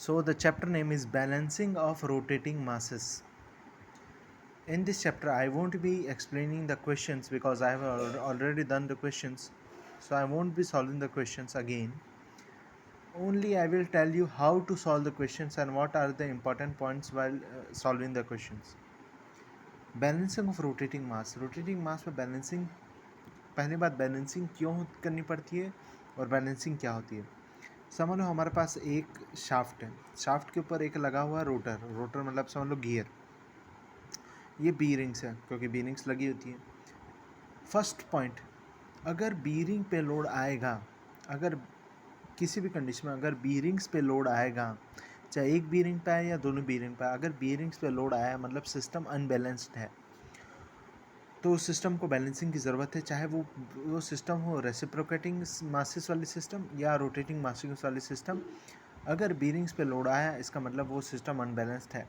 So the chapter name is Balancing of Rotating Masses. In this chapter I won't be explaining the questions because I have already done the questions, so I won't be solving the questions again. Only I will tell you how to solve the questions and what are the important points while solving the questions. Balancing of rotating mass में balancing, पहली बात balancing क्यों करनी पड़ती है और balancing क्या होती है। समझ लो हमारे पास एक शाफ्ट है, शाफ्ट के ऊपर एक लगा हुआ है रोटर मतलब समझ लो गियर, ये बीरिंग्स है क्योंकि बीरिंग्स लगी होती है। फर्स्ट पॉइंट, अगर बीरिंग पे लोड आएगा, अगर किसी भी कंडीशन में अगर बीरिंग्स पे लोड आएगा, चाहे एक बीरिंग पे आए या दोनों बीरिंग पे आए, अगर बीरिंग्स पे लोड आया मतलब सिस्टम अनबैलेंस्ड है, तो उस सिस्टम को बैलेंसिंग की ज़रूरत है, चाहे वो सिस्टम हो रेसिप्रोकेटिंग मासेस वाली सिस्टम या रोटेटिंग मासेस वाली सिस्टम। अगर बीरिंग्स पे लोड आया इसका मतलब वो सिस्टम अनबैलेंस्ड है।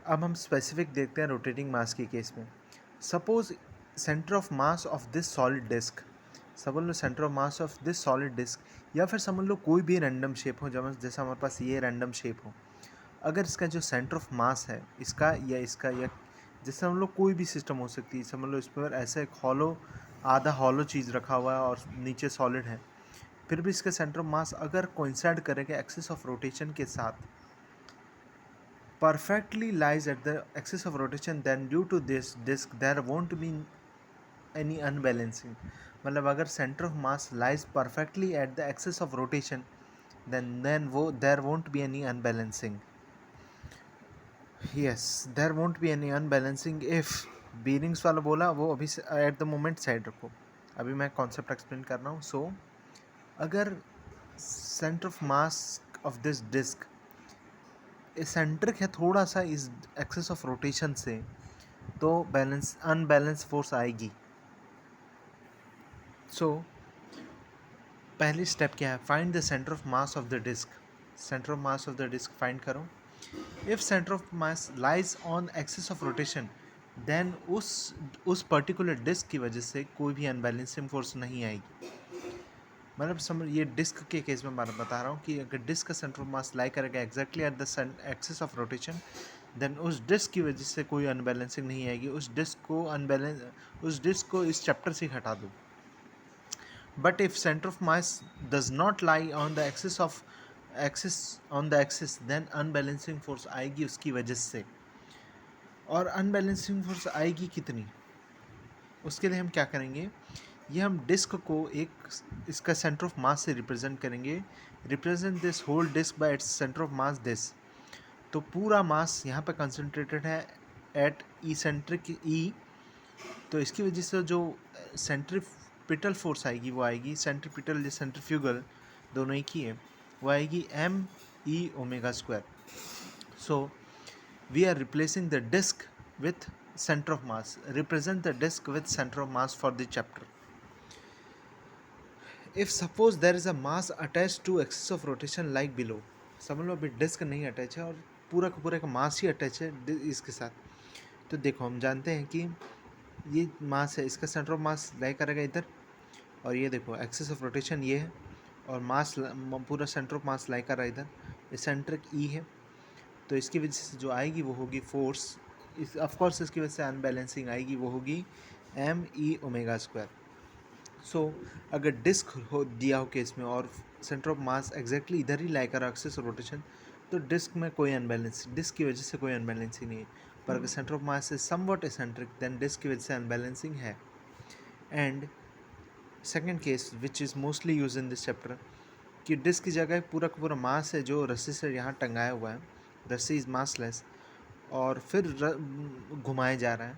अब हम स्पेसिफिक देखते हैं रोटेटिंग मास के केस में। Suppose centre of mass of this solid disc, समझ लो centre of mass of this solid disc, या फिर समझ लो कोई भी रैंडम शेप हो, जैसा हमारे पास ये रैंडम शेप हो, अगर इसका जो सेंटर ऑफ मास है इसका या जैसे हम लोग कोई भी सिस्टम हो सकती है, समझ लो इस पर ऐसा एक आधा हॉलो चीज़ रखा हुआ है और नीचे सॉलिड है, फिर भी इसका सेंटर ऑफ मास अगर कोइंसाइड करेगा एक्सिस ऑफ रोटेशन के साथ, perfectly lies at the axis of rotation, then due to this disk there won't be any unbalancing. मतलब अगर center of mass lies perfectly at the axis of rotation, then वो there won't be any unbalancing. Yes, there won't be any unbalancing if bearings वाला बोला वो अभी at the moment side रखो, अभी मैं कॉन्सेप्ट एक्सप्लेन कर रहा हूँ। सो अगर centre of mass of this disc centric है थोड़ा सा इस एक्सिस ऑफ रोटेशन से, तो बैलेंस अनबैलेंस फोर्स आएगी। सो पहली स्टेप क्या है, find the centre of mass of the disc. Centre of mass of the disc find करो। If centre of mass lies on axis of rotation, then उस particular disc की वजह से कोई भी अनबैलेंसिंग फोर्स नहीं आएगी। मतलब समझ, ये डिस्क के केस में मैं बता रहा हूँ कि अगर डिस्क का सेंटर ऑफ मास लाई करेगा exactly at the axis of rotation, then उस डिस्क की वजह से कोई अनबैलेंसिंग नहीं आएगी। उस डिस्क को इस चैप्टर से हटा दो। But if centre of mass does not lie on the axis then unbalancing force आएगी उसकी वजह से। और अनबैलेंसिंग फोर्स आएगी कितनी, उसके लिए हम क्या करेंगे, ये हम डिस्क को एक इसका सेंटर ऑफ मास से रिप्रेजेंट करेंगे। Represent this whole disc by its centre of mass this, तो पूरा मास यहाँ पे कंसंट्रेटेड है एट ई सेंट्रिक ई, तो इसकी वजह से जो सेंट्रीपिटल फोर्स आएगी वो आएगी, सेंट्रीपिटल या सेंट्रीफ्यूगल दोनों एक ही है, वो आएगी M E omega square. So we are replacing the disc with center of mass. Represent the disk with center of mass for the chapter. If suppose there is a mass attached to axis of rotation like below, समझ लो अभी disc नहीं attach है और पूरा का पूरा का मास ही attach है इसके साथ, तो देखो हम जानते हैं कि ये मास है, इसका सेंटर ऑफ मास लाई करेगा इधर, और ये देखो एक्सिस ऑफ रोटेशन ये है और मास पूरा सेंटर ऑफ मास लाई कर रहा है इधर, ये सेंट्रिक ई है, तो इसकी वजह से जो आएगी वो होगी फोर्स, इस ऑफकोर्स इसकी वजह से अनबैलेंसिंग आएगी, वो होगी एम ई ओमेगा स्क्वायर। सो अगर डिस्क हो दिया हो केस में और सेंटर ऑफ मास एग्जैक्टली इधर ही लाई कर एक्सिस ऑफ रोटेशन, तो डिस्क में कोई अनबैलेंस, डिस्क की वजह से कोई अनबैलेंसिंग नहीं है। पर अगर centre of mass is somewhat eccentric then disc की वजह से अनबैलेंसिंग है। And second case which is mostly use in this chapter, कि डिस्क की जगह पूरा का पूरा मास है जो रस्सी से यहाँ टंगाया हुआ है, रस्सी इज मासलेस, और फिर घुमाया जा रहा है,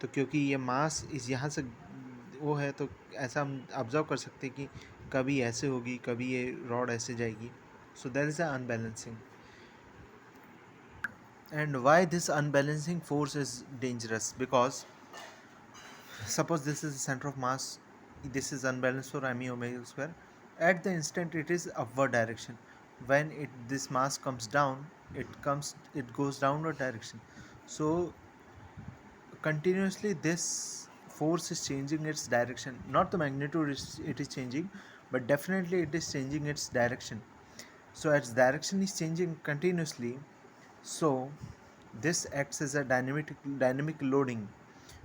तो क्योंकि ये मास इस यहाँ से वो है, तो ऐसा हम ऑब्जर्व कर सकते हैं कि कभी ऐसे होगी, कभी ये रॉड ऐसे जाएगी, so there is a unbalancing. And why this unbalancing force is dangerous, because suppose this is the center of mass, this is unbalanced for m e omega square, at the instant it is upward direction, when this mass comes down, it goes downward direction, so continuously this force is changing its direction, not the magnitude it is changing, but definitely it is changing its direction. So its direction is changing continuously. So this acts as a dynamic loading,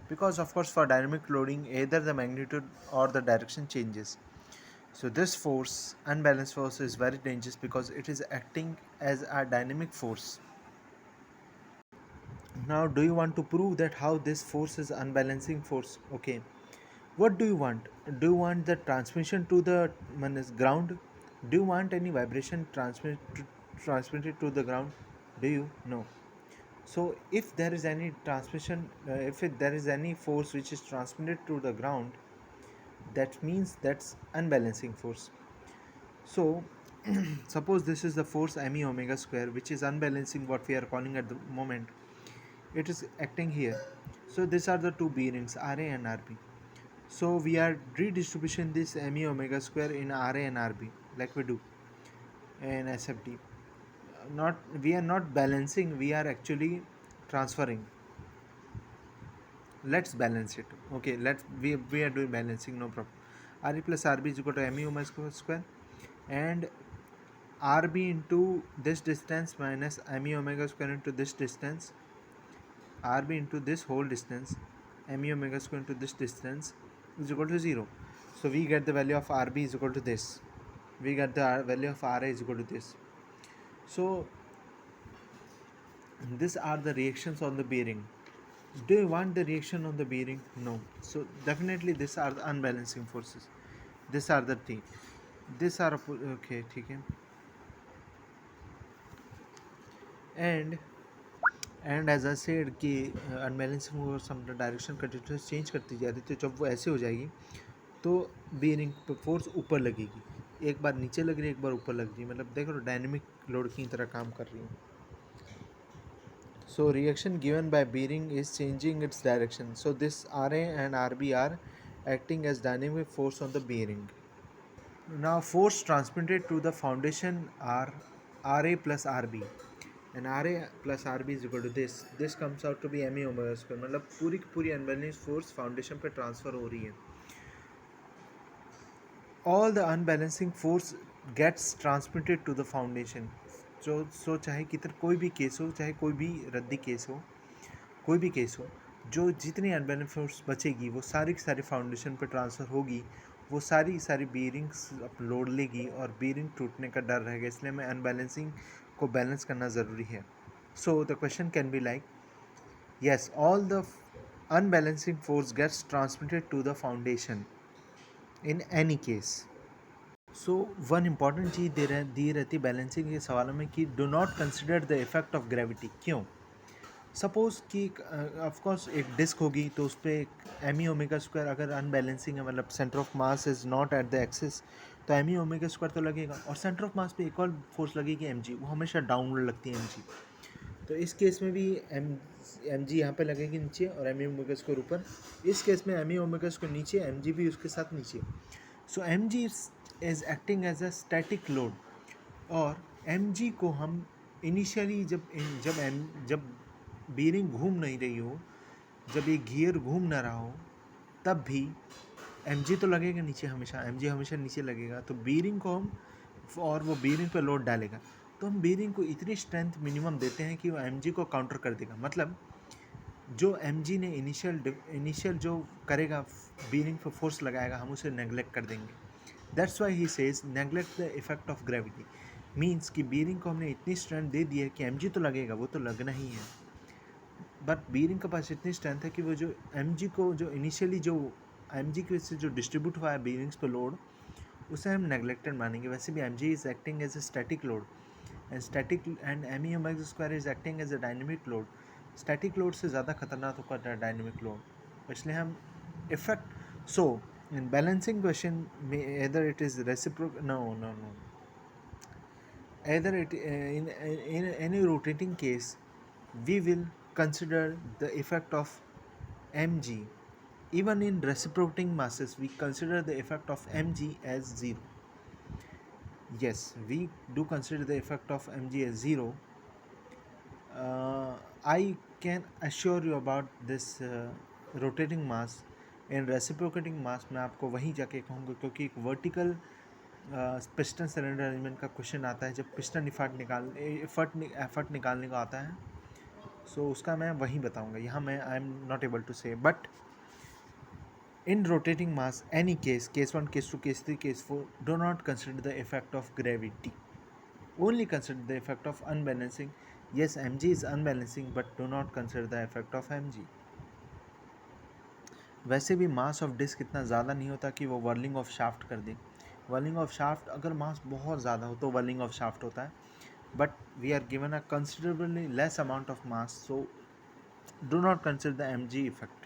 because of course for dynamic loading either the magnitude or the direction changes. So this force, unbalanced force, is very dangerous because it is acting as a dynamic force. Now do you want to prove that how this force is unbalancing force? Okay, what do you want? Do you want the transmission to the ground? Do you want any vibration transmitted to the ground? Do you? No. So if there is any transmission, there is any force which is transmitted to the ground, that means that's unbalancing force. So suppose this is the force me omega square, which is unbalancing what we are calling at the moment. It is acting here. So these are the two bearings, Ra and Rb. So we are redistribution this me omega square in Ra and Rb, like we do in SFD. Not, we are not balancing, we are actually transferring. Let's balance it. Okay, we are doing balancing, no problem. Re plus Rb is equal to me omega square, and Rb into this distance minus me omega square into this distance, Rb into this whole distance, me omega square into this distance is equal to 0. So we get the value of Rb is equal to this. We get the value of Ra is equal to this. So these are the reactions on the bearing. Do you want the reaction on the bearing? No. So definitely these are the unbalancing forces. These are the thing. These are okay, ठीक है. And as I said कि unbalancing force हम direction continuous change करती जा रही थी, जब वो ऐसे हो जाएगी तो बीयरिंग पे फोर्स ऊपर लगेगी, एक बार नीचे लग रही है एक बार ऊपर लग रही है, मतलब देखो डायनेमिक लोड की तरह काम कर रही है. So reaction given by bearing is changing its direction. So this Ra and Rb are acting as dynamic force on the bearing. Now force transmitted to the foundation are Ra plus Rb, and Ra plus Rb is equal to this. This comes out to be me omega square. मतलब पूरी की पूरी unbalanced force foundation पे transfer हो रही है. All the unbalancing force gets transmitted to the foundation. So चाहे कितना कोई भी केस हो, चाहे कोई भी रद्दी केस हो, कोई भी केस हो, जो जितनी अनबैलेंस फोर्स बचेगी वो सारी की सारी फाउंडेशन पे ट्रांसफ़र होगी. वो सारी सारी बीयरिंग्स लोड लेगी और बीयरिंग टूटने का डर रहेगा, इसलिए हमें अनबैलेंसिंग को बैलेंस करना ज़रूरी है. So the question can be like, yes, all the unbalancing force gets transmitted to the foundation in any case. So one important चीज़ दी रहती बैलेंसिंग के सवालों में कि do not consider the effect of gravity. क्यों? सपोज़ कि of course एक डिस्क होगी तो उस पर एमी ओमेगा स्क्वायर अगर अनबैलेंसिंग है, मतलब centre of mass is not at the axis, तो एमी ओमेगा स्क्वायर तो लगेगा, और सेंटर ऑफ मास पे एक और फोर्स लगेगी एम जी, वो हमेशा डाउनवर्ड लगती है एम जी. तो इस केस में भी एम जी यहाँ पर लगेगी नीचे और एमी ओमेगा स्क्वायर ऊपर. इस केस में एमी ओमेगा स्क्वायर नीचे, एम जी भी उसके साथ नीचे. So M G is acting as a static load, और एम जी को हम इनिशियली जब बीयरिंग घूम नहीं रही हो, जब ये गियर घूम ना रहा हो, तब भी एम जी तो लगेगा नीचे, हमेशा एम जी हमेशा नीचे लगेगा. तो बीयरिंग को हम, और वो बीयरिंग पे लोड डालेगा, तो हम बीयरिंग को इतनी स्ट्रेंथ मिनिमम देते हैं कि वो एम जी को काउंटर कर देगा. मतलब जो एम जी ने इनिशियल जो करेगा बीयरिंग पे फोर्स लगाएगा, हम उसे नेगलेक्ट कर देंगे. That's why he says neglect the effect of gravity. Means कि बीयरिंग को हमने इतनी स्ट्रेंथ दे दी है कि एम जी तो लगेगा, वो तो लगना ही है, बट बीयरिंग के पास इतनी स्ट्रेंथ है कि वो जो एम जी को, जो इनिशियली जो एम जी की वजह से जो डिस्ट्रीब्यूट हुआ है बीयरिंग्स पे लोड, उसे हम नेगलेक्टेड मानेंगे. वैसे भी M G is acting as a static load, and M E omega square is acting as a dynamic load. Static load से ज़्यादा खतरनाक होता है डायनेमिक लोड, इसलिए हम इफेक्ट. सो इन बैलेंसिंग क्वेश्चन में either it is reciprocal, no either it in any rotating case we will consider the effect of mg. Even in reciprocating masses we consider the effect of mg as 0. Yes, we do consider the effect of mg as 0. I can assure you about this rotating mass. in reciprocating mass मैं आपको वहीं जाके कहूँगा, क्योंकि एक vertical piston cylinder arrangement का question आता है जब पिस्टन एफर्ट निकालने का आता है, सो उसका मैं वहीं बताऊंगा, यहाँ मैं I am not able to say. But in rotating mass, any case 1, case 2, case 3, case 4, do not consider the effect of gravity. Only consider the effect of unbalancing. Yes, mg is unbalancing, but do not consider the effect of mg. वैसे भी mass of disc इतना ज़्यादा नहीं होता कि वो whirling of shaft कर दे. Whirling of shaft अगर मास बहुत ज़्यादा हो तो वर्लिंग ऑफ शाफ्ट होता है, but we are given a considerably less amount of mass, so do not consider the mg effect.